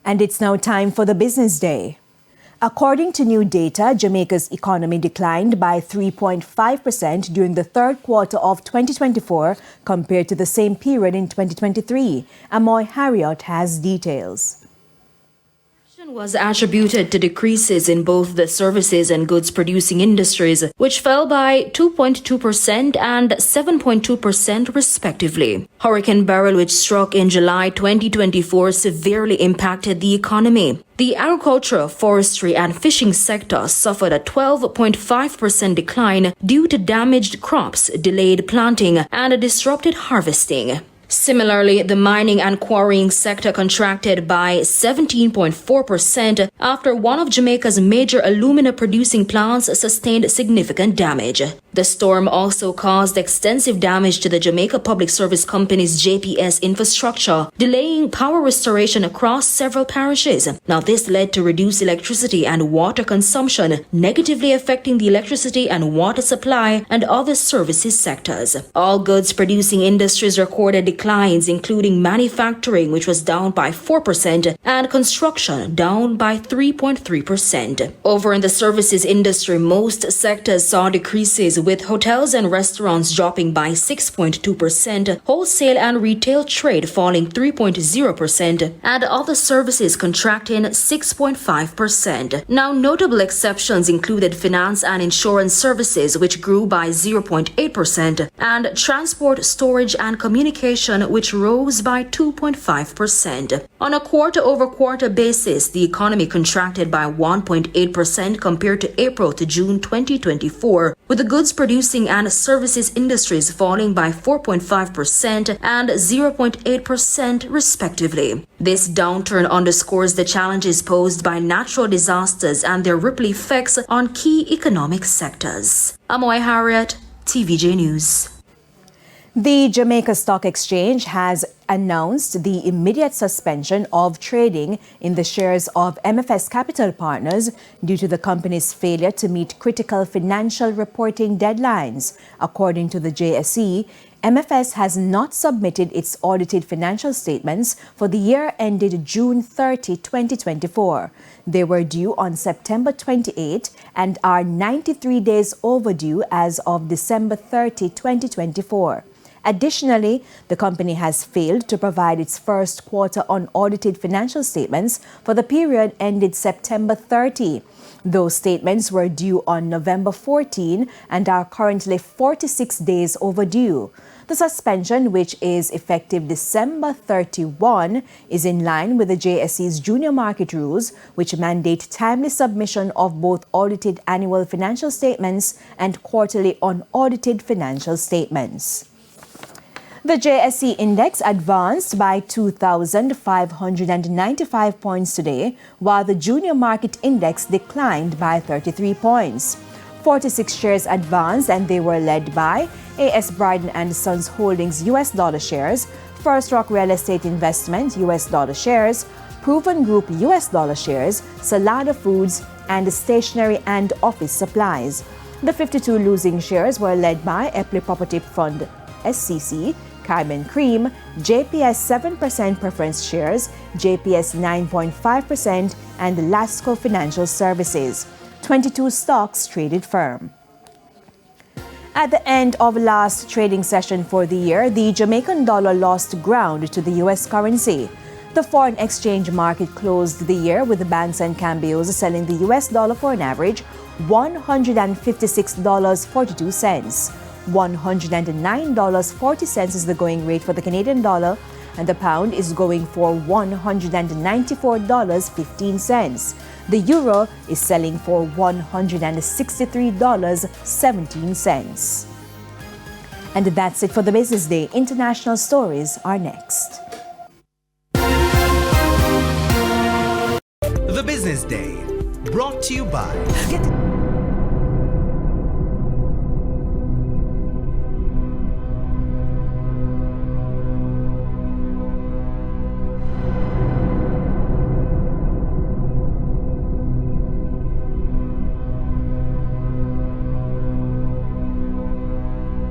And it's now time for the business day. According to new data, Jamaica's economy declined by 3.5% during the third quarter of 2024 compared to the same period in 2023. Amoy Harriot has details. Was attributed to decreases in both the services and goods producing industries, which fell by 2.2% and 7.2% respectively. Hurricane Beryl, which struck in July 2024, severely impacted the economy. The agriculture, forestry and fishing sector suffered a 12.5% decline due to damaged crops, delayed planting and disrupted harvesting. Similarly, the mining and quarrying sector contracted by 17.4% after one of Jamaica's major alumina-producing plants sustained significant damage. The storm also caused extensive damage to the Jamaica Public Service Company's JPS infrastructure, delaying power restoration across several parishes. Now, this led to reduced electricity and water consumption, negatively affecting the electricity and water supply and other services sectors. All goods-producing industries recorded declines, including manufacturing, which was down by 4%, and construction, down by 3.3%. Over in the services industry, most sectors saw decreases, with hotels and restaurants dropping by 6.2%, wholesale and retail trade falling 3.0%, and other services contracting 6.5%. Now, notable exceptions included finance and insurance services, which grew by 0.8%, and transport, storage, and communication, which rose by 2.5%. On a quarter-over-quarter basis, the economy contracted by 1.8% compared to April to June 2024, with the goods-producing and services industries falling by 4.5% and 0.8% respectively. This downturn underscores the challenges posed by natural disasters and their ripple effects on key economic sectors. Amoy Harriot, TVJ News. The Jamaica Stock Exchange has announced the immediate suspension of trading in the shares of MFS Capital Partners due to the company's failure to meet critical financial reporting deadlines. According to the JSE, MFS has not submitted its audited financial statements for the year ended June 30, 2024. They were due on September 28 and are 93 days overdue as of December 30, 2024. Additionally, the company has failed to provide its first quarter unaudited financial statements for the period ended September 30. Those statements were due on November 14 and are currently 46 days overdue. The suspension, which is effective December 31, is in line with the JSE's junior market rules, which mandate timely submission of both audited annual financial statements and quarterly unaudited financial statements. The JSE Index advanced by 2,595 points today, while the Junior Market Index declined by 33 points. 46 shares advanced, and they were led by A.S. Bryden and Sons Holdings US dollar shares, First Rock Real Estate Investment US dollar shares, Proven Group US dollar shares, Salada Foods, and Stationery and Office Supplies. The 52 losing shares were led by Epley Property Fund SCC, Carmen Cream, JPS 7% preference shares, JPS 9.5%, and Lasco Financial Services. 22 stocks traded firm. At the end of last trading session for the year, the Jamaican dollar lost ground to the U.S. currency. The foreign exchange market closed the year with the banks and cambios selling the U.S. dollar for an average $156.42. $109.40 is the going rate for the Canadian dollar, and the pound is going for $194.15. The euro is selling for $163.17. And that's it for the Business Day. International stories are next. The Business Day, brought to you by